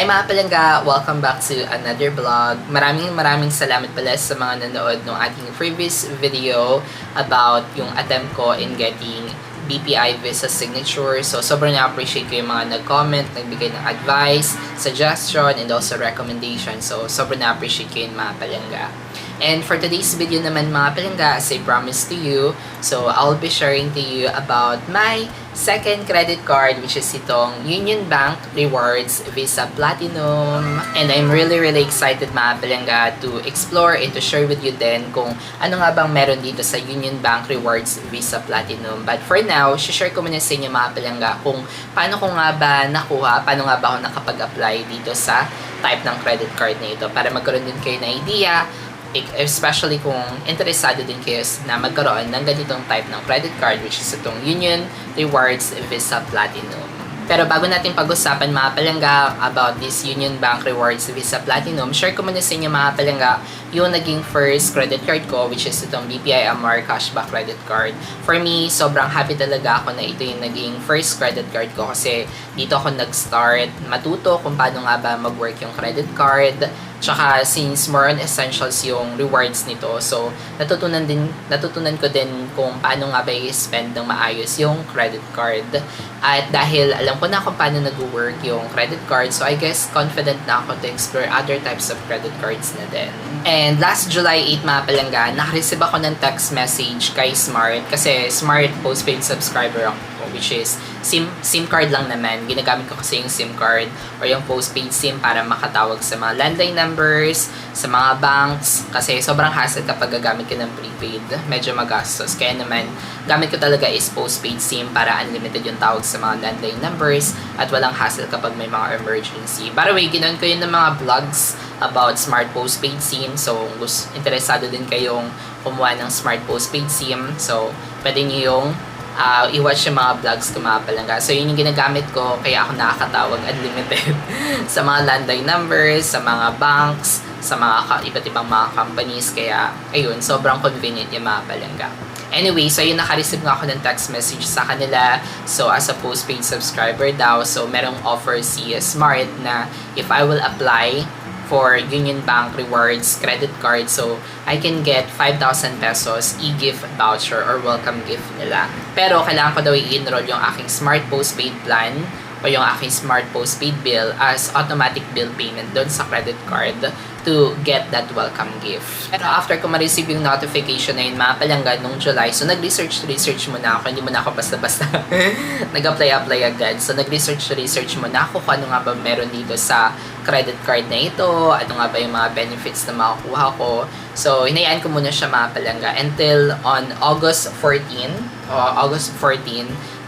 Hi mga palangga! Welcome back to another vlog. Maraming salamat pala sa mga nanood ng ating previous video about yung attempt ko in getting BPI visa signature. So sobrang na-appreciate ko yung mga nag-comment, nagbigay ng advice, suggestion, and also recommendation. So sobrang na-appreciate ko yung mga palangga. And for today's video naman mga palangga, as I promised to you, so I'll be sharing to you about my second credit card, which is itong Union Bank Rewards Visa Platinum. And I'm really excited mga palangga to explore and to share with you din kung ano nga bang meron dito sa Union Bank Rewards Visa Platinum. But for now, share ko muna sa inyo mga palangga kung paano ko nga ba nakuha, paano nga ba ako nakapag-apply dito sa type ng credit card na ito para magkaroon din kayo na idea, especially kung interesado din kayo na magkaroon ng ganitong type ng credit card, which is itong Union Rewards Visa Platinum. Pero bago natin pag-usapan mga palangga about this Union Bank Rewards Visa Platinum, share ko muna sa inyo mga palangga yung naging first credit card ko, which is itong BPI Amar Cashback Credit Card. For me, sobrang happy talaga ako na ito yung naging first credit card ko kasi dito ako nag-start matuto kung paano nga ba mag-work yung credit card. Tsaka since more on essentials yung rewards nito, so natutunan ko din kung paano nga ba i-spend ng maayos yung credit card. At dahil alam ko na kung paano nag-work yung credit card, so I guess confident na ako to explore other types of credit cards na din. And last July 8 mga palangga, nakareceive ako ng text message kay Smart kasi Smart postpaid subscriber ako, which is SIM card lang naman. Ginagamit ko kasi yung SIM card or yung postpaid SIM para makatawag sa mga landline numbers, sa mga banks, kasi sobrang hassle kapag gagamit ka ng prepaid. Medyo magastos. Kaya naman, gamit ko talaga is postpaid SIM para unlimited yung tawag sa mga landline numbers at walang hassle kapag may mga emergency. By the way, ginawan ko yun ng mga vlogs about Smart Postpaid SIM. So, kung interesado din kayong kumuha ng Smart Postpaid SIM, so, pwede nyo yung i-watch yung mga vlogs ko mga palangga. So, yun yung ginagamit ko, kaya ako nakakatawag unlimited sa mga landline numbers, sa mga banks, sa mga iba't ibang mga companies. Kaya, ayun, sobrang convenient yung mga palangga. Anyway, so yun, naka-receive nga ako ng text message sa kanila. So, as a postpaid subscriber daw, so merong offer si Smart na if I will apply for Union Bank Rewards credit card, so I can get 5,000 pesos e-gift voucher or welcome gift nila. Pero kailangan ko daw i-enroll yung aking Smart Postpaid plan o yung aking Smart Postpaid bill as automatic bill payment doon sa credit card to get that welcome gift. Pero after ko ma-receive yung notification na yun mga palangga nung July, so nag-research muna ako, hindi muna ako basta-basta nag-apply agad. So nag-research muna ako kung ano nga ba meron dito sa credit card na ito, ano nga ba yung mga benefits na makukuha ko. So hinayaan ko muna siya mga palangga until on August 14,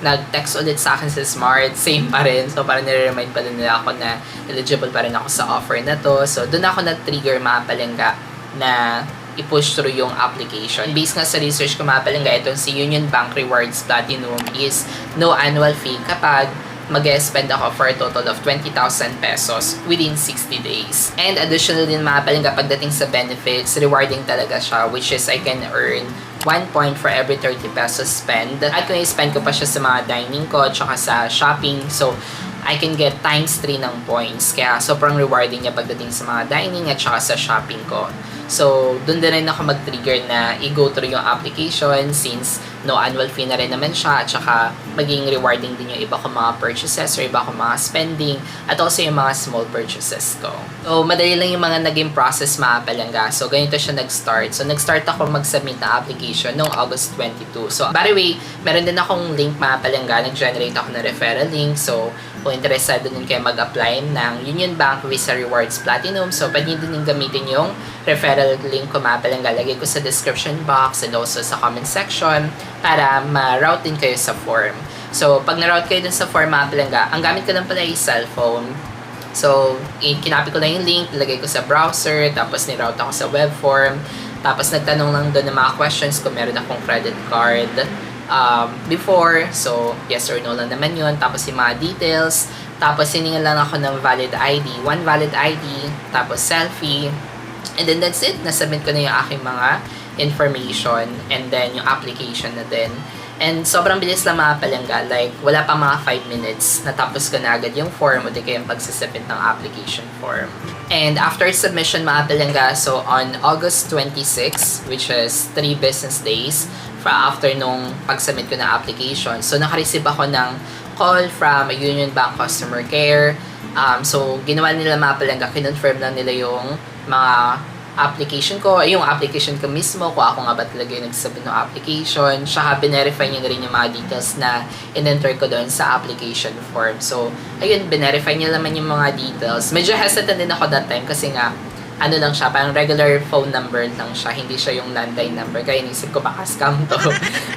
nag-text ulit sa akin sa Smart, same pa rin. So, parang nire-remind pa rin nila ako na eligible pa rin ako sa offer na to. So, doon ako nag-trigger mga palangga na i-push through yung application. Based nga sa research ko mga palangga, itong si Union Bank Rewards Platinum is no annual fee kapag mag-spend ako for a total of 20,000 pesos within 60 days. And additional din mga palangga, pagdating sa benefits, rewarding talaga siya, which is I can earn 1 point for every 30 pesos spend. At kung i-spend ko pa siya sa mga dining ko, tsaka sa shopping, so I can get times 3 ng points. Kaya sobrang rewarding niya pagdating sa mga dining at tsaka sa shopping ko. So, doon din rin ako mag-trigger na i-go through yung application since no annual fee na rin naman siya at saka maging rewarding din yung iba kong mga purchases or iba kong mga spending at also yung mga small purchases ko. So, madali lang yung mga naging process mga palangga. So, ganito siya nag-start. So, nag-start ako mag-submit na application noong August 22. So, by the way, meron din akong link mga palangga. Nag-generate ako ng referral link. So, kung interesado din kayo mag-apply ng Union Bank Visa Rewards Platinum, so pwede din gamitin yung referral link ko mga palangga. Lagay ko sa description box and also sa comment section para ma-route din kayo sa form. So, pag na-route kayo dun sa form mga palangga, ang gamit ko lang pala ay cellphone. So, kinopy ko lang yung link, lagay ko sa browser, tapos ni-route ako sa web form. Tapos nagtanong lang doon ng mga questions kung meron akong credit card before. So, yes or no lang naman yun. Tapos yung mga details. Tapos hiningan lang ako ng valid ID. One valid ID. Tapos selfie. And then that's it. Nasubmit ko na yung aking mga information. And then yung application na din. And sobrang bilis lang mga palangga. Like, wala pa mga 5 minutes. Natapos ko na agad yung form o di kaya yung pagsisubmit ng application form. And after submission mga palangga, so on August 26, which is 3 business days after nung pag-submit ko ng application. So, nakareceive ako ng call from a Union Bank Customer Care. So, ginawa nila mga palangga, kinonfirm lang nila yung mga application ko, yung application ko mismo, kung ako nga ba talaga yung nagsubmit ng application, tsaka binerify niya rin yung mga details na in-enter ko doon sa application form. So, ayun, binerify niya naman yung mga details. Medyo hesitant din ako that time kasi nga, ano lang siya, parang regular phone number lang siya, hindi siya yung landline number, kaya inisip ko baka scam to.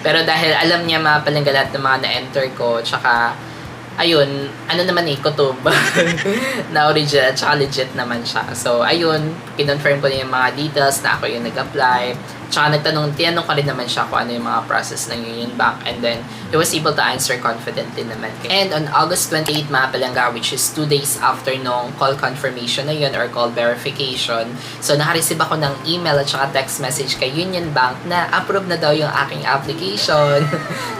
Pero dahil alam niya mga palangga lahat ng mga na-enter ko, tsaka ayun, ano naman kutob na original, tsaka legit naman siya. So, ayun, kinonfirm ko na yung mga details na ako yung nag-apply. Tsaka tinanong ko rin naman siya kung ano yung mga process ng Union Bank. And then, he was able to answer confidently naman. And on August 28, mga palangga, which is 2 days after nung call confirmation na yun or call verification, so nakareceive ako ng email at saka text message kay Union Bank na approve na daw yung aking application.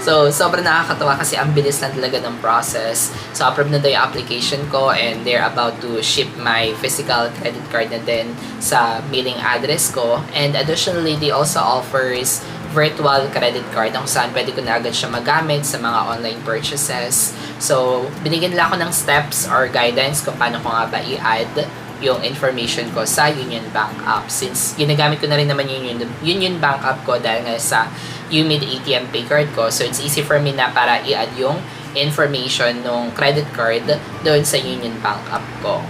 So, sobrang nakakatawa kasi ang bilis lang talaga ng process. So, approve na daw yung application ko and they're about to ship my physical credit card na din sa mailing address ko. And additionally, they also offers virtual credit card kung saan pwede ko na agad siya magamit sa mga online purchases. So, binigyan nila ako ng steps or guidance kung paano ko nga ba i-add yung information ko sa Union Bank app. Since ginagamit ko na rin naman yung Union Bank app ko dahil nga sa UMID ATM pay card ko. So, it's easy for me na para i-add yung information ng credit card doon sa Union Bank app ko.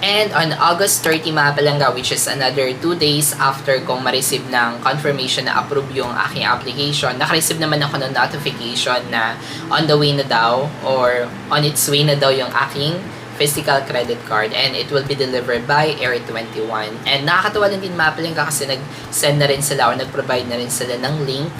And on August 30 mga palangga, which is another 2 days after kong ma-receive ng confirmation na approve yung aking application, naka-receive naman ako ng notification na on the way na daw or on its way na daw yung aking physical credit card and it will be delivered by Air 21. And nakakatawa lang din mga palangga kasi nag-send na rin sila or nag-provide na rin sila ng link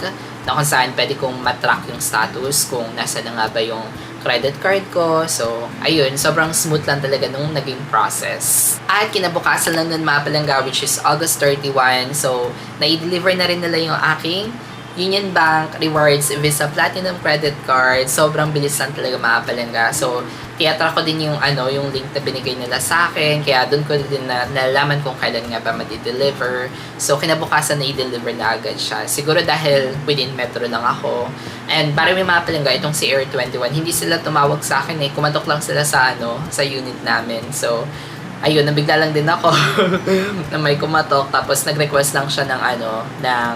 na kung saan pwede kong matrack yung status kung nasa na nga ba yung credit card ko. So, ayun, sobrang smooth lang talaga nung naging process. At kinabukasan lang nun mga palangga, which is August 31. So, na-deliver na rin nila yung aking Union Bank Rewards Visa Platinum Credit Card. Sobrang bilis lang talaga mga palangga. So, tiyatrack ko din yung yung link na binigay nila sa akin. Kaya doon ko din nalaman kung kailan nga ba madi-deliver. So, kinabukasan na i-deliver na agad siya. Siguro dahil within metro lang ako. And para may mga palangga, itong si Air 21, hindi sila tumawag sa akin kumatok lang sila sa sa unit namin. So, ayun, nabigla lang din ako na may kumatok. Tapos, nag-request lang siya ng ng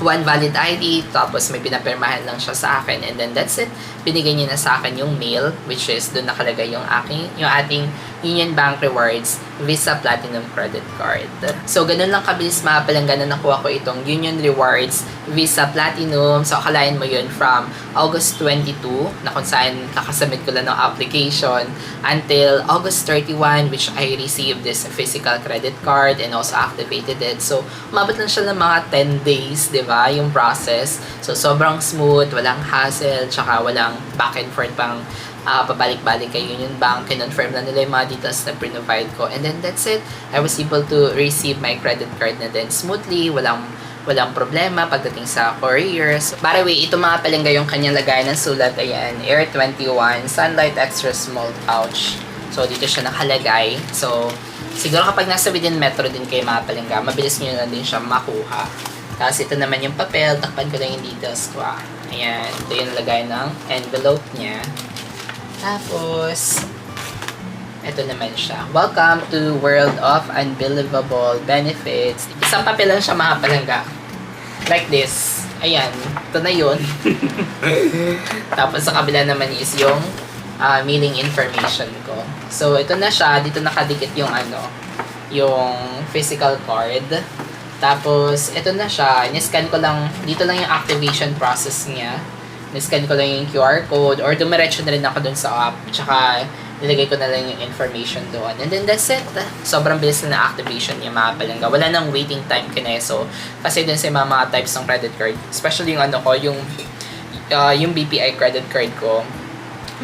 one valid ID, tapos may pinapirmahan lang siya sa akin, and then that's it. Binigay niya na sa akin yung mail, which is doon nakalagay yung ating Union Bank Rewards Visa Platinum Credit Card. So, ganun lang kabilis mga palangga na nakuha ko itong Union Rewards Visa Platinum. So, akalain mo yun from August 22, na kung saan kakasubmit ko lang ng application, until August 31, which I received this physical credit card and also activated it. So, umabot lang siya ng mga 10 days, di ba, yung process. So, sobrang smooth, walang hassle, tsaka walang back and forth pang pabalik-balik kay Union Bank. Kinonfirm na nila yung mga details na provide ko. And then, that's it. I was able to receive my credit card na din smoothly. Walang problema pagdating sa couriers. By the way, ito mga palangga yung kanyang lagay ng sulat. Ayan, Air 21 Sunlight Extra Small Pouch. So, dito siya nakalagay. So, siguro kapag nasa within metro din kayo mga palangga, mabilis nyo na din siya makuha. Tapos, ito naman yung papel. Takpan ko lang yung details ko. Ayan, ito yung lagay ng envelope niya. Tapos, ito naman siya. Welcome to World of Unbelievable Benefits. Isang papel lang siya mga palangga. Like this. Ayan. Ito na yun. Tapos sa kabila naman is yung mailing information ko. So, ito na siya. Dito nakadikit yung yung physical card. Tapos, ito na siya. Niscan ko lang. Dito lang yung activation process niya. Niscan ko lang yung QR code or dumiretso na rin ako dun sa app. Tsaka, nilagay ko na lang yung information doon. And then, that's it. Sobrang bilis na activation niya mga palangga. Wala nang waiting time kineso. Kasi dun sa mga types ng credit card, especially yung yung BPI credit card ko,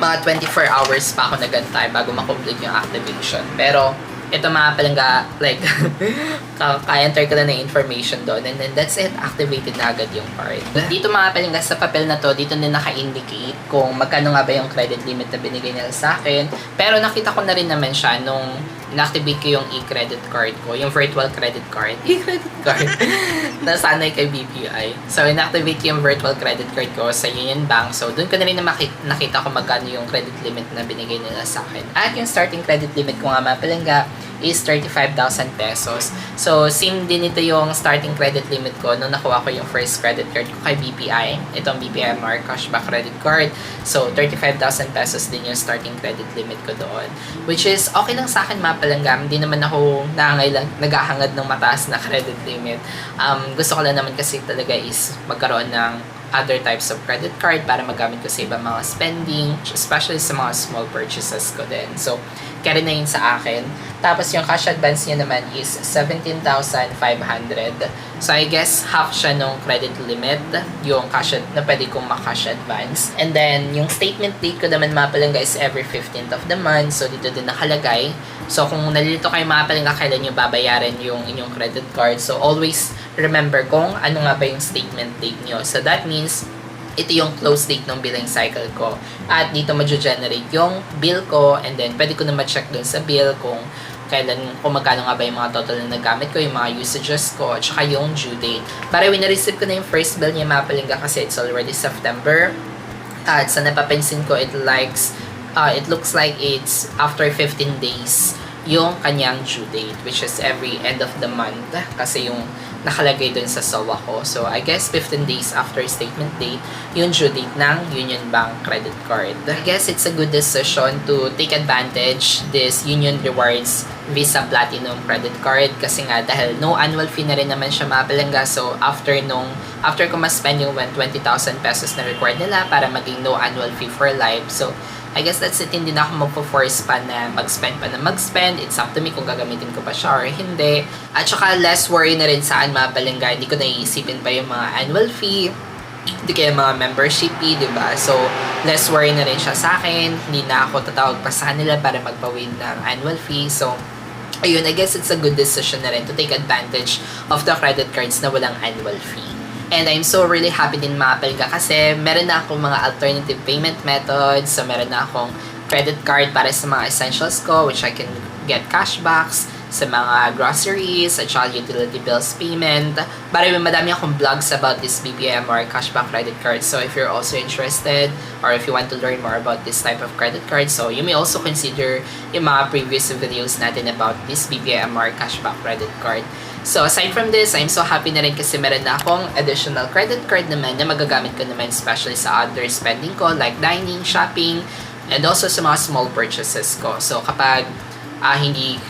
mga 24 hours pa ako nagantay bago makomplete yung activation. Pero, ito mga palangga, like, ka-enter ko na ng information doon, and then that's it, activated na agad yung card. Dito mga palangga, sa papel na to, dito din naka-indicate kung magkano nga ba yung credit limit na binigay nila sa akin. Pero nakita ko na rin naman siya nung inactivate ko yung e-credit card ko, yung virtual credit card. E-credit card. Nasanay kay BPI. So, inactivate ko yung virtual credit card ko sa Union Bank. So, doon ko na rin nakita ko magkano yung credit limit na binigay nila sa akin. At yung starting credit limit ko nga mga palangga is 35,000 pesos. So, same din ito yung starting credit limit ko nung nakuha ko yung first credit card ko kay BPI. Itong BPI Mar Cashback Credit Card. So, 35,000 pesos din yung starting credit limit ko doon. Which is, okay lang sa akin mga palangga. Hindi naman ako naghahangad ng mataas na credit limit. Gusto ko lang naman kasi talaga is magkaroon ng other types of credit card para magamit ko sa ibang mga spending, especially sa mga small purchases ko din. So, carry na yun sa akin. Tapos, yung cash advance niya naman is 17,500. So, I guess, half siya nung credit limit, yung cash na pwede kong ma-cash advance. And then, yung statement date ko naman mga palangga is every 15th of the month. So, dito din nakalagay. So, kung nalilito kayo mga palangga, kailan nyo babayaran yung inyong credit card. So, always remember kung ano nga ba yung statement date nyo. So, that means, ito yung close date ng billing cycle ko. At dito ma-generate yung bill ko, and then pwede ko na ma-check dun sa bill kung magkano nga ba yung mga total na nagamit ko, yung mga usages ko, at saka yung due date. Para na-receive ko na yung first bill niya mga palangga kasi it's already September. At sa napapansin ko, it looks like it's after 15 days yung kanyang due date, which is every end of the month kasi yung nakalagay dun sa SOA ko. So, I guess 15 days after statement date, yung due date ng Union Bank credit card. I guess it's a good decision to take advantage this Union Rewards Visa Platinum credit card kasi nga dahil no annual fee na rin naman siya mga palangga. So, after ko ma-spend yung 20,000 pesos na required nila para maging no annual fee for life. So, I guess that's it. Hindi na ako magpo-force pa na mag-spend. It's up to me kung gagamitin ko pa siya or hindi. At saka less worry na rin saan mga palangga. Hindi ko naiisipin pa yung mga annual fee. Hindi kaya mga membership fee, diba? So, less worry na rin siya sa akin. Hindi na ako tatawag pa sa kanila para magpawid ng annual fee. So, ayun, I guess it's a good decision na rin to take advantage of the credit cards na walang annual fee. And I'm so really happy din mga palangga kasi meron na akong mga alternative payment methods. So, meron na akong credit card para sa mga essentials ko, which I can get cashbacks sa mga groceries, at saka utility bills payment. Madami akong vlogs about this BPM or cashback credit card. So, if you're also interested or if you want to learn more about this type of credit card, so you may also consider yung mga previous videos natin about this BPM or cashback credit card. So, aside from this, I'm so happy na rin kasi meron na akong additional credit card naman na magagamit ko naman especially sa other spending ko like dining, shopping, and also sa mga small purchases ko. So, kapag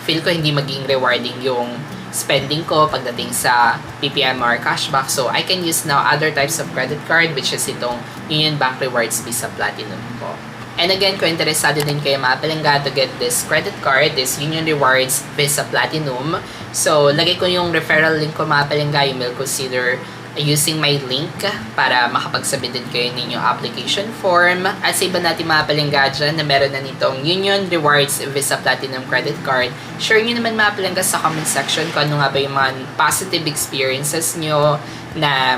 feel ko hindi maging rewarding yung spending ko pagdating sa PPMR cashback, so I can use now other types of credit card which is itong Union Bank Rewards Visa Platinum ko. And again, kung interesado din kayo mga palangga to get this credit card, this Union Rewards Visa Platinum, so lagay ko yung referral link ko mga palangga. You will consider using my link para makapagsubmit din kayo ninyong application form. At sa iba natin mga palangga dyan na meron na nitong Union Rewards Visa Platinum Credit Card, share nyo naman mga palangga sa comment section kung ano nga ba yung mga positive experiences nyo na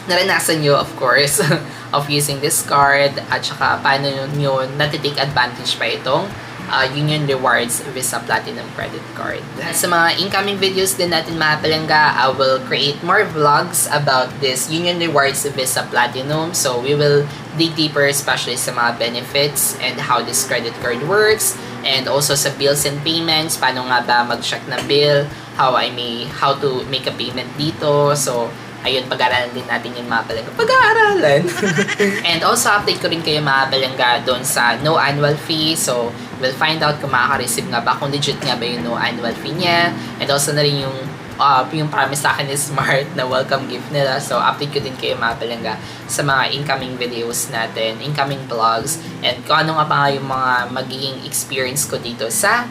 naranasan nyo, of course, of using this card, at saka paano nyo natitake advantage pa itong Union Rewards Visa Platinum Credit Card. Sa mga incoming videos din natin mga palangga, I will create more vlogs about this Union Rewards Visa Platinum. So we will dig deeper especially sa mga benefits and how this credit card works, and also sa bills and payments, paano nga ba mag-check na bill, how to make a payment dito. So ayun, pag-aaralan din natin yung mga palangga. Pag-aaralan! And also, update ko rin kayo mga palangga doon sa no annual fee. So, we'll find out kung makaka-receive nga ba, kung legit nga ba yung no annual fee niya. And also na rin yung promise sa akin is Smart na welcome gift nila. So, update ko din kayo mga palangga sa mga incoming videos natin, incoming vlogs, and kung ano nga ba yung mga magiging experience ko dito sa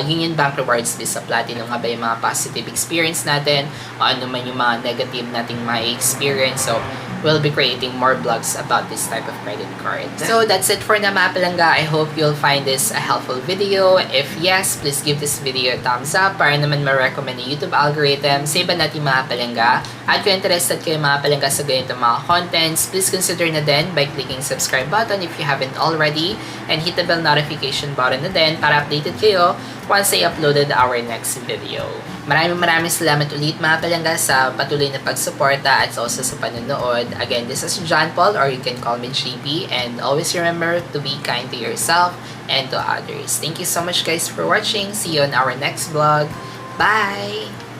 Union Bank Rewards Visa Platinum. Nga ba yung mga positive experience natin, o ano man yung mga negative nating ma-experience. So, we'll be creating more vlogs about this type of credit card. So that's it for na mga palangga. I hope you'll find this a helpful video. If yes, please give this video a thumbs up para naman ma-recommend ng YouTube algorithm sa iba natin mga palangga. At kung interested kayo mga palangga sa ganitong mga contents, please consider na din by clicking subscribe button if you haven't already and hit the bell notification button na din para updated kayo once I uploaded our next video. Maraming salamat ulit mga palangga sa patuloy na pagsuporta at also sa panonood. Again, this is John Paul or you can call me JP, and always remember to be kind to yourself and to others. Thank you so much guys for watching. See you on our next vlog. Bye!